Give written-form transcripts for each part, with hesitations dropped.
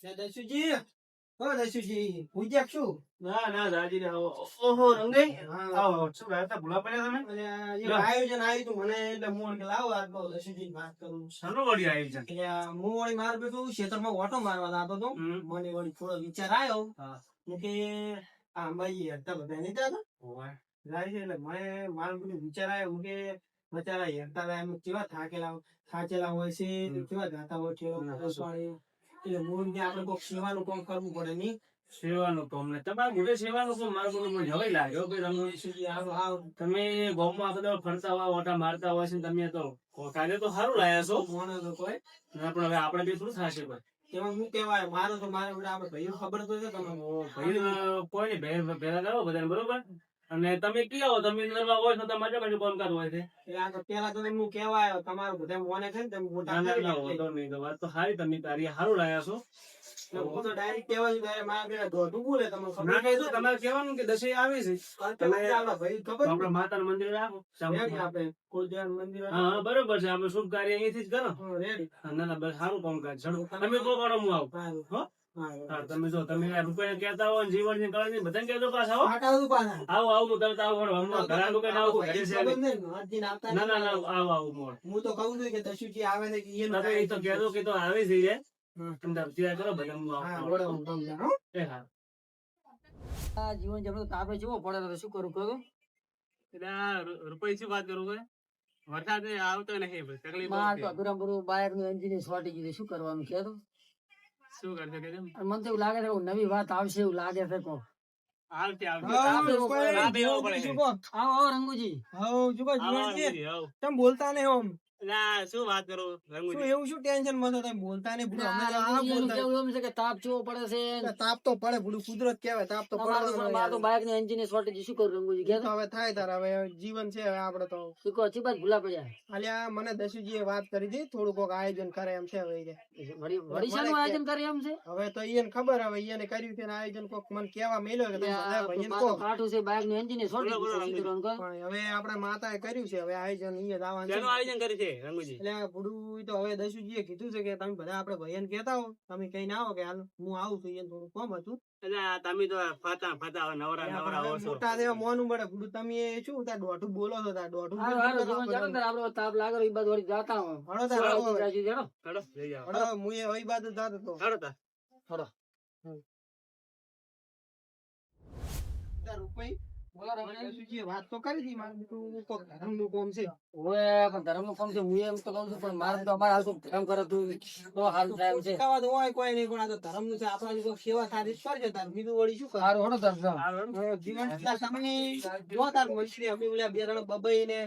દસ્યુજી, ઓ દસ્યુજી, પૂજ્યા શું? ના ના દાદી ને આવો. ઓહો રંગાઈ આવો. શું રાતા ભૂલા પડ્યા તમે? અને એક આયોજન આવ્યું તું મને એટલે હું કે લાવો આજ બહુ દસ્યુજી વાત કરું. શાનું વળી આયોજન? એટલે હું વળી માર બેઠું ખેતરમાં ઓટો મારવા જતો હતો. મને વળી થોડો વિચાર આવ્યો કે આ અંબાજી હેરતા બધા નહીં જતા જાય છે એટલે મને મારો બધું વિચાર આવ્યો કે બચારા હેરતા જાય એમ કેવા થાકેલા હોય છે કેવા ગાતા હોય છે એટલે હું કે આપણે કોઈક સેવાનું કામ કરવું પડે નહીં. સેવાનું કામ ને તમારે ઘરે સેવાનું કામ મારા ઘરે મને હવે લાગ્યો કે તમે ગામમાં આખો દાડો ફરતા હોય ઓટા મારતા હોય છે ને તમે તો કાર્ય તો સારું લાયા છો. મોને તો કોઈ ના પણ હવે આપણે બી શું થશે ભાઈ? એમાં શું કહેવાય મારો તો મારે આપણે ભાઈઓ ખબર તો છે તમે ભાઈ કોઈ ને ભેગા કરો બધાને બરોબર. અને તમે કયો તમે નરવા હોય તો તમારે કઈ કામ કરવું હોય છે પેલા તો હું કહેવાય તમારું બધા મોને છે ને તમે મોટા વાત તો સારી તમે તારી સારું લાયા છો. હું તો ડાયરેક્ટ કહેવાય છું મારા બેટા દોઢું બોલે તમે ના કહીશું તમારે કહેવાનું કે દશેરી આવે છે ભાઈ ખબર આપણે માતાનું મંદિર રાખો આપણે કુલદેવ મંદિર હા બરોબર છે આપણે શુભ કાર્ય અહીંથી જ કરો. રેડી ના ના બસ સારું કામ કાજ તમે કહો કરો હું આવું હો. હા તમે જો તમે રૂપિયા કહેતા હો જીવન ની કળા ની બધા કહેતો પાછા આવો આવો હું તમે આવો ઘણા લોકો આવું ઘરે છે ના ના ના આવો આવો મોડ હું તો કહું છું કે દસ્યુજી આવે છે કે એ તો કહેતો કે તો આવે છે રે તમે તૈયાર કરો બધા હું આવું એ હા આ જીવન જમણો તાપે જેવો પડે તો શું કરું કહો એટલે રૂપિયા શું વાત કરું ભાઈ વરસાદ આવતો નહીં તકલીફ માર તો અધુરાપુરું બાઇક નું એન્જિન શોર્ટી ગયું શું કરવાનું કે તો શું કરશે કે મને તો એવું લાગે છે નવી વાત આવશે એવું લાગે છે કો આવશે આવો રંગુજી તમે બોલતા નહીં ઓમ ના શું વાત કરું રંગુજી એવું શું ટેન્શન માં તમે બોલતા નહીં કે તાપ ચેવો પડે છે તાપ તો પડે ભૂલું કુદરત કહેવાય તાપ તો પડે બાઇક ની એન્જિન શોર્ટેજ શું કરું રંગુજી કે હવે થાય તાર હવે જીવન છે હવે આપડે તો શું કહો ચીબાજ ભૂલા પડ્યા અલ્યા મને દસ્યુજી એ વાત કરી હતી થોડું કોક આયોજન કરે એમ છે હવે વડીશાનું આયોજન કરે એમ છે હવે તો ઈયને ખબર હવે ઈયને કર્યું છે આયોજન કોક મને કેવા મેલ્યો કે ભાઈન કો કાઠું છે બાઇક નું એન્જિન શોર્ટેજ હવે આપણે માતાએ કર્યું છે હવે આયોજન ઈએ દાવાનું છે આયોજન કરી છે રંગુજી એટલે ભૂડું તો હવે દસ્યુજી એ કીધું છે કે તમે બધા આપડે ભાઈઓને કહેતા હો તમે કઈ ના આવો કે હાલ હું આવું છું એને થોડું કોમ હતું એટલે તમે તો ફાતા ફાતા નવરા નવરા હો છો મોટા દેવા મોનું પડે ભૂડું તમે શું તાર દોઢું બોલો છો તાર દોઢું આપડે તાપ લાગે એ બાદ વળી જાતા હો હડો તાર હડો જઈ જાવ હડો હું એ ઓઈ બાદ જાતો તો હડો તાર હડો તાર રૂપિયા બોલા રમણજી વાત તો કરી હતી મારે તું કોક ધર્મનું કામ છે ઓએ પણ ધર્મનું કામ છે હું એમ તો કહું છું પણ મારે તો અમારે હાલ તો ધર્મ કરે તું તો હાલ થાય છે કાવા તો હોય કોઈ નહીં પણ આ તો ધર્મનું છે આપણા જો સેવા થાય કરજે તાર બીજું વળી શું કર હારું હડો તાર જીવન તમે જો તાર મંત્રી અમે ઓલા બે જણા બબઈ ને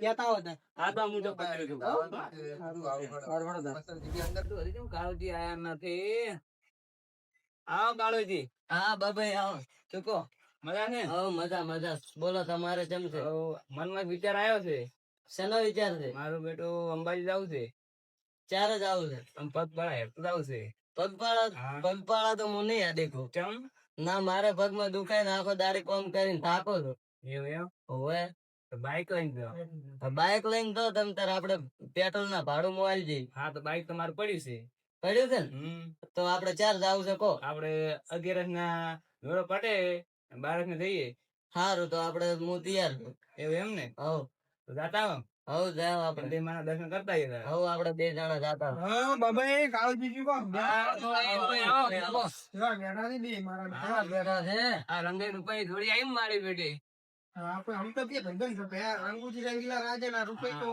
કહેતા હતા આ તો હું તો પકડી છું હારું હડો તાર અંદર તો હજી કેમ કાળજી આયા નથી આવો કાળજી હા બાબાઈ આવો ચૂકો મજા છે મજા મજા બોલો તમારે કેમ છે મનમાં વિચાર આવ્યો છે શેનો વિચાર છે મારું બેટું અંબાજી જવું છે ચારે જ આવું છે પગપાળા હેરતું જવું છે પગપાળા તો હું નહીં દેખું કેમ ના મારે પગમાં દુખાય ને આખો દાડી કોમ કરીને થાકો છો એવું એમ હોવે બાઈક લઈને જાઓ બાઇક લઈને તો તમ તાર આપડે પેટ્રોલ ના ભાડું મોબાઈલ જઈ હા તો બાઈક તમારું પડ્યું છે પડ્યું છે ને તો આપડે ચાર જવું છે કો આપડે 11 ના વેળો પટે 12 ને જઈએ સારું તો આપડે હું તૈયાર છું એવું એમ ને હવ તો જાતા આવો હવ જાવ આપડે બે માના દર્શન કરતા આવીએ હવ આપડે બે જણા જાતા હા બાબા એ કાળ બીજું કો બેઠા છે આ રંગાઈ રૂપાઈ થોડી આવી મારી બેટી આપણે આમ તો બે ભાઈબંધ છે ભાઈ રંગુજી રેગલા રાજાના રૂપિયા તો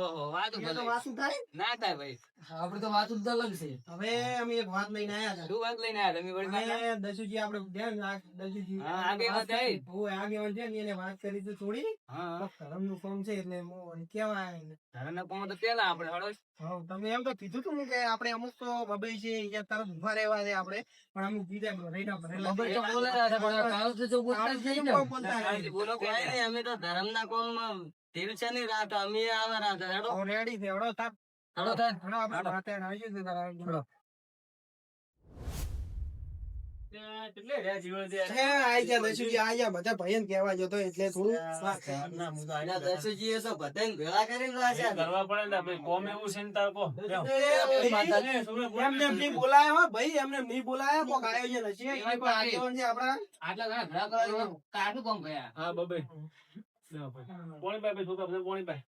ઓહો વાતો એ તો વાસુ થાય ના થાય ભાઈ આપડે તો વાત જ અલગ છે હવે અમે એક વાત લઈને આયા હતા શું વાત લઈને આવ્યા તમે વળી અને દસુજી આપણે ધ્યાન રાખ દસુજી હા, આગે વાત આવી. ઓય આગેવાન છે ને એને વાત કરી તો થોડી હા ધર્મનું કામ છે એટલે હું કેવાય ને ધરના કોમ તો પેલા આપણે હળો હા તમે એમ તો કીધું તું ને કે આપણે અમુક તો બબઈ છે અહીંયા તરત ઉભા રહેવા છે આપણે પણ અમુક બીજા રહીના ભરેલા ખબર તો બોલે છે પણ કાલ તો જો બોલતા જ નહીં ને બોલતા બોલો કોઈ નહીં, અમે તો ધર્મના કોમમાં દિવસેની રાત અમે આવા રાત હેડો રેડી છે હળો તાપ હેડો થાય હળો આપણે રાતે આવીશું તારા હળો ત્યાં કેટલે રહ્યા જીવન છે? હે, આઈ ગયા દસુજી, આઈ ગયા. બધા ભાઈને કહેવા જતો એટલે થોડું ના, હું તો આઈ એના ગયા. દસુજી એ તો બધાને ભેળા કરીને લાવ્યા એ છે. કરવા પડે ને ભાઈ, કોમ એવું છે ને તાર કો. એમને નહીં બોલાયા હો ભાઈ, એમને નહીં બોલાયા. કોક આયોજન હશે. એ કોઈ આગેવાન છે આપણા. હા બબે. ના ભાઈ. પોણી પાય ભાઈ, છોકરા બધા પોણી પાય.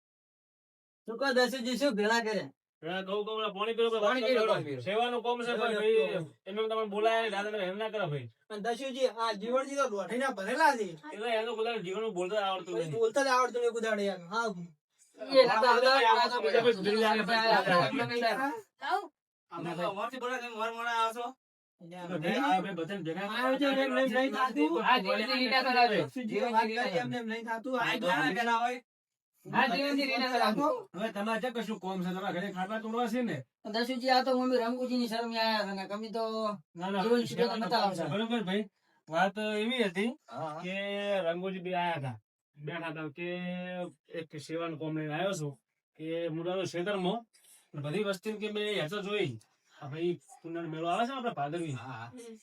શું કહો દસુજી, શું ભેળા કર્યા? પેલા કહું કહું પેલા પોણી પીરો ભાઈ, સેવાનું કોમ છે ભાઈ. એમને તમે બોલાયા ને દાદા એમ ના કરો ભાઈ. અને દસુજી, આ જીવણજી તો દોઢીના ભરેલા છે. એટલે એનો બધા જીવનનું બોલતા આવડતું કોઈ નથી. બોલતા જ આવડતું નહીં કુદાડે યાર. હા. આયોજન એમ નહીં થતું. જે વાત કરી એમને એમ નહીં થતું. હવે તમારે છે કશું કોમ છે, તમારા ઘરે ખાટલા તોડવા છે ને? દસુજી આ તો મમ્મી રંગુજી ની શરમ આયા હતા ને કમી તો ના, ના, જીવન શીખે તો નતા આવતા. બરોબર ભાઈ. વાત એવી હતી કે રંગોજી બે આયા હતા, બેઠા હતા કે એક સેવાનું કોમ લઈને આવ્યો છું કે મુરાનો ક્ષેત્રમાં બધી વસ્તી કે મેં હેચો જોઈ. આ ભાઈ પુનર મેળો આવે છે ને આપડે ભાદરવી,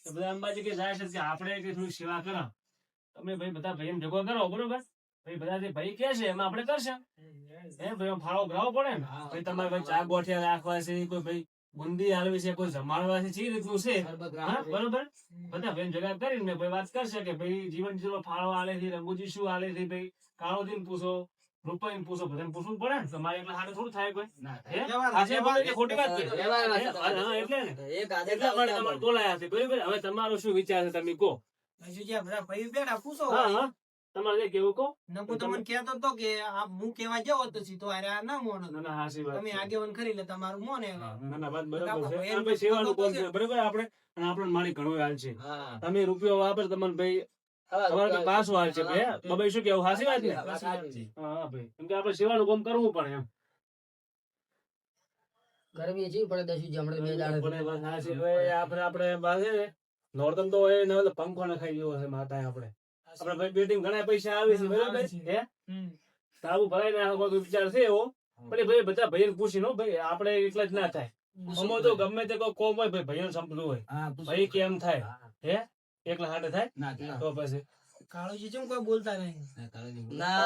તો બધા અંબાજી કે જાય છે કે આપણે કે થોડી સેવા કરા. તમે ભાઈ બધા ભાઈ ભેગો કરો બરોબર. ભાઈ બધા જે ભાઈ કે છે એમાં આપણે કરશે. ભાઈ ફાળો ભરાવો પડે ને. ભાઈ તમારે ભાઈ ચા ગોઠિયા રાખવા છે, કોઈ ભાઈ બુંદી હાલવી છે, કોઈ જમાડવા છે, જે રીતનું છે. હા બરોબર. બધા ભાઈ ભેગા કરીને ભાઈ વાત કરશે કે ભાઈ જીવન જીરો ફાળો આલે છે, રંગુજી શું આલે છે, ભાઈ કાળોજી ને પૂછો, રૂપાઈ ને પૂછો, બધાને પૂછવું પડે ને. તમારે એટલે હારે થોડું થાય કોઈ. આજે બોલે કે ખોટી વાત કરી. હા, એટલે ને એક આધે એટલા માટે તમારે બોલાયા છે બરોબર. હવે તમારો શું વિચાર છે તમે કહો. દસુજી, આ બધા ભાઈ બેઠા પૂછો. હા હા, તમારે જે કેવું કહો. નકુ તમને કહેતો હતો કે આ હું કેવા જાવ તો સીધો હારે આ ના મોનો. ના ના, હાચી વાત તમે છે. આગેવાન કરી એટલે તમારું મોને. ના ના, વાત બરાબર છે. આ ભાઈ સેવાનું કોમ છે બરોબર. આપણે અને આપણને મારી ઘણો હાલ છે. હા. તમે રૂપિયો વાપર તમને ભાઈ તમારે તો પાછો હાલ છે ભાઈ. બાબા શું કેવું, હાચી વાત ને? હા ભાઈ, કેમ કે આપણે સેવાનું કામ કરવું પડે એમ. ગરમી જેવી પડે દસુજી હમણાં બે દાડા પણ એ વાત હાચી. હવે આપણે પાસે ને નોરતમ તો હોય ને પંખો ને ખાઈ ગયો છે માતા આપણે. આપણે ભાઈ બેટિંગ ઘણા પૈસા આવે છે બરોબર. હે સાબુ ભરાઈ નાખો કોઈ વિચાર છે એવો. પણ એ ભાઈ બધા ભાઈ પૂછી નો ભાઈ, આપણે એટલા જ ના થાય. અમો તો ગમે તે કોઈ કોમ હોય ભાઈ ભાઈઓ સંપલું હોય, ભાઈ કેમ થાય હે એકલા હાટે થાય તો પછી કાળુજી ચમ કોઈ બોલતા નહીં. ના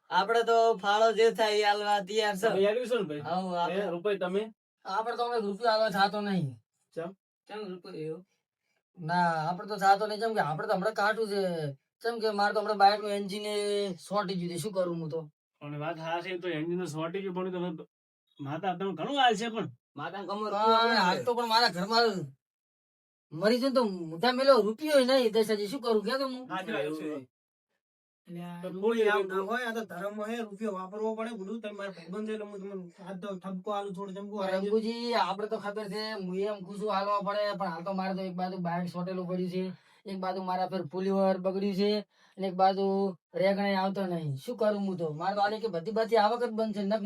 આપડે તો ફાળો જે થાય એ હાલવા તૈયાર છે. તમે યાદ છો ને ભાઈ? હાઉ, આપણે- હે, રૂપિયા તમે આપડે તો અમે રૂપિયો આલવા થતો નહીં. કેમ રૂપિયો? ના આપડે તો થતો નહીં. જેમ કે આપડે તો હમણાં કાઢું છે. જેમ કે મારે તો હમણાં બાઇક નું એન્જિન શોર્ટી ગયું. શું કરું હું તો? પણ વાત હા છે તો એન્જિન શોર્ટેજ પણ તમે માતા તમે ઘણું હાલ છે પણ માતાને કમર હાલ તો પણ મારા ઘરમાં મરી જાય તો મોટા મેલો રૂપિયો નહીં. દસાજી શું કરું કે હું એટલે આ રૂપિયો આમ ના હોય. આ તો ધર્મમાં હે, રૂપિયો વાપરવો પડે. બધું તમારે ભાઈબંધ છે એટલે હું તમને હાથ દઉં, ઠપકો આલું, થોડું ચમકું આલું. રંગુજી આપડે તો ખબર છે હું એમ ખુશું હાલવા પડે. પણ હાલ તો મારે તો એક બાજુ બાઇક સોટેલું પડ્યું છે, એક બાજુ મારા ફેર પુલીવર બગડ્યું છે, અને એક બાજુ રેગણે આવતો નહીં. શું કરું હું તો? મારે તો આને કે બધી આવક જ બંધ છે. નક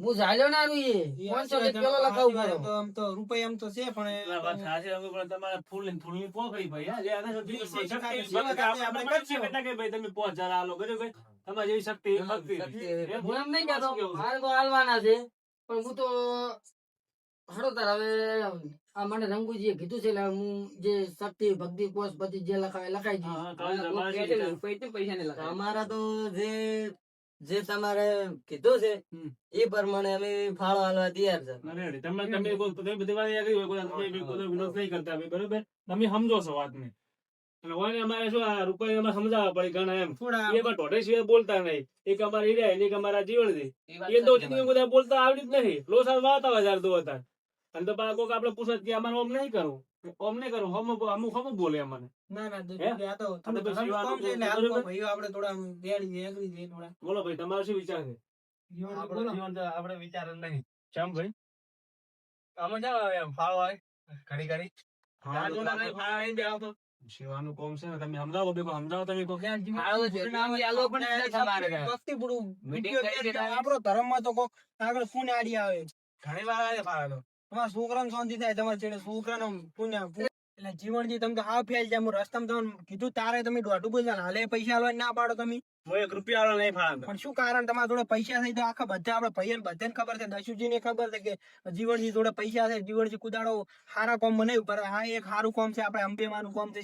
હું ઝાલ્યો ના રૂ એ 500 પેલો લખાવું પડે. તો આમ તો રૂપિયા એમ તો છે પણ વાત સાચી છે પણ તમારે ફૂલની પોખડી ભાઈ હા જે આને શક્તિ આપણે કરશું બેટા કે ભાઈ તમે 5000 આલો બરાબર. તમારે જેવી શક્તિ ભક્તિ હું એમ નહીં કહેતો મારે તો હાલવાના છે. પણ હું તો હડો તાર હવે આ મને રંગુજીએ કીધું છે એટલે હું જે શક્તિ ભક્તિ કોષ બધી જે લખાઈ દઈશ. અમારા તો જે તમારે કીધું છે એ પ્રમાણે અમે ફાળો હાલવા તૈયાર છે. તમે બધી વાત યાદ હોય કોઈ વિનોદ નહીં કરતા ભાઈ બરોબર. તમે સમજો છો વાતને અને હોય ને અમારે શું આ રૂપિયા એમાં સમજાવવા પડે ઘણા એમ થોડા એ પણ ઢોઢે સિવાય બોલતા નહીં. એક અમારે હીરા એક અમારા જીવન થી એ તો જિંદગી બધા બોલતા આવડી જ નહીં. લોસા વાતા હોય યાર દો હતા અને તો પાછા કોક આપણે પૂછે કે અમારે ઓમ નહીં કરવું, ઓમ નહીં કરવું, અમુક અમુક બોલે અમને. ના ના દોસ્ત, આ તો થોડું ધર્મનું કામ છે એટલે આ લોકો ભાઈઓ આપણે થોડા બેડી છે, એગ્રી છે થોડા. બોલો ભાઈ તમારો શું વિચાર છે? બોલો. આપણે વિચાર જ નહીં. ચમ ભાઈ આમાં જાવ એમ ફાળો હોય ઘડી ઘડી સેવાનું કોમ છે ને તમે સમજાવો બે સમજાવો તમે કોક. ભક્તિપૂર્વક આપણો ધર્મમાં તો કોક આગળ પુણ્ય આડી આવે. ઘણી વાર આવે ફાળો. તમારા છોકરાને શાંતિ થાય, તમારા છોકરાનો પુણ્ય એટલે જીવનજી તમે તો હાવ ફેલ જાય. હું રસ્તામાં તમને કીધું તારે તમે દોઢું બોલતા હાલે પૈસા આલવા ના પાડો તમે. હું 1 રૂપિયા વાળો નહીં ફાળવતો. પણ શું કારણ તમારા જોડે પૈસા થઈ તો આખા બધા આપડે ભાઈ બધાને ખબર છે, દશુજી ને ખબર છે કે જીવનજી જોડે પૈસા છે. જીવનજી કુદાડો સારા કામ બનાવ્યું પર આ એક સારું કામ છે, આપણે અંબેમાનું કામ છે,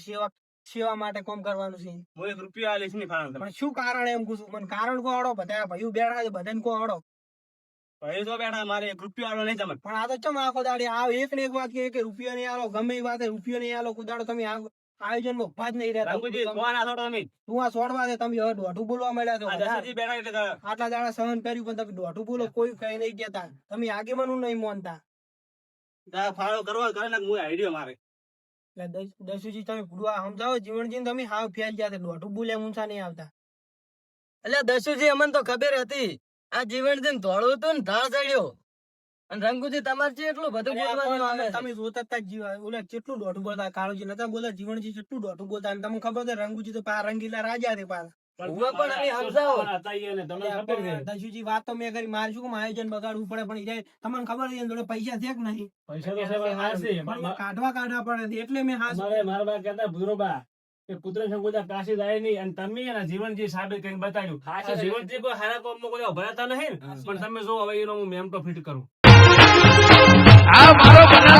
સેવા માટે કામ કરવાનું છે. હું 1 રૂપિયા આલીશ નહીં ફાળવતો. પણ શું કારણ એમ પૂછું મને કારણ કો આવડો, બધા ભાઈઓ બેઠા છે બધાને કો આવડો. ભાઈ તો બેઠા મારે 1 રૂપિયા વાળો નહીં તમને. પણ આ તો ચમ આખો દાડી આ એક ને એક વાત કે રૂપિયા નહીં આલો, ગમે એ વાત રૂપિયા નહીં આલો, કુદાડો તમે આયોજન માં ઉભા જ નહીં રહેતા. રંગુજી કોણ આ છોડો તમે? તું આ છોડવા દે, તમે હવે દોઢું બોલવા મળ્યા છો. આ દશુજી બેઠા એટલે આટલા દાડા સહન કર્યું પણ તમે દોઢું બોલો, કોઈ કઈ નહીં કેતા, તમે આગેવાનું નહીં માનતા. ફાળો કરવા કરે ને હું આઈડિયો મારે. એટલે દશુજી તમે ભૂલવા સમજાવો જીવનજી તમે હાવ ફેલ ગયા, દોઢું બોલે ઊંચા નહીં આવતા. એટલે દશુજી અમને તો ખબર હતી આ જીવનજી ધોળું હતું ને ઢાળ ચડ્યો, અને રંગુજી તમારે છે એટલું બધું બોલવાનું આવે છે. તમે જોતા જ જીવ ઓલા કેટલું દોઢું બોલતા, કાળુજી નતા બોલતા, જીવનજી કેટલું દોઢું બોલતા. અને તમને ખબર છે રંગુજી તો પા રંગીલા રાજા છે પા. ઉભા પણ અમે સમજાવો. તમને ખબર છે દશુજી વાત તો મેં કરી, મારે શું આયોજન બગાડવું પડે, પણ ઈ તમને ખબર છે એની જોડે પૈસા છે કે નહીં, પૈસા તો છે પણ હાર છે. પણ એ કાઢવા પડે એટલે મેં હાથ મારા બા કહેતા ભૂરોબા કે કુતરા સંકોચા કાશી જાય નહીં, અને તમે એના જીવનજી સાબિત કરીને બતાવ્યું. આ જીવનજી કોઈ હારા કામમાં કોઈ ઉભરાતા નહીં ને, પણ તમે જો હવે એનો હું મેમ તો ફિટ કરું. આ મારો બનાવ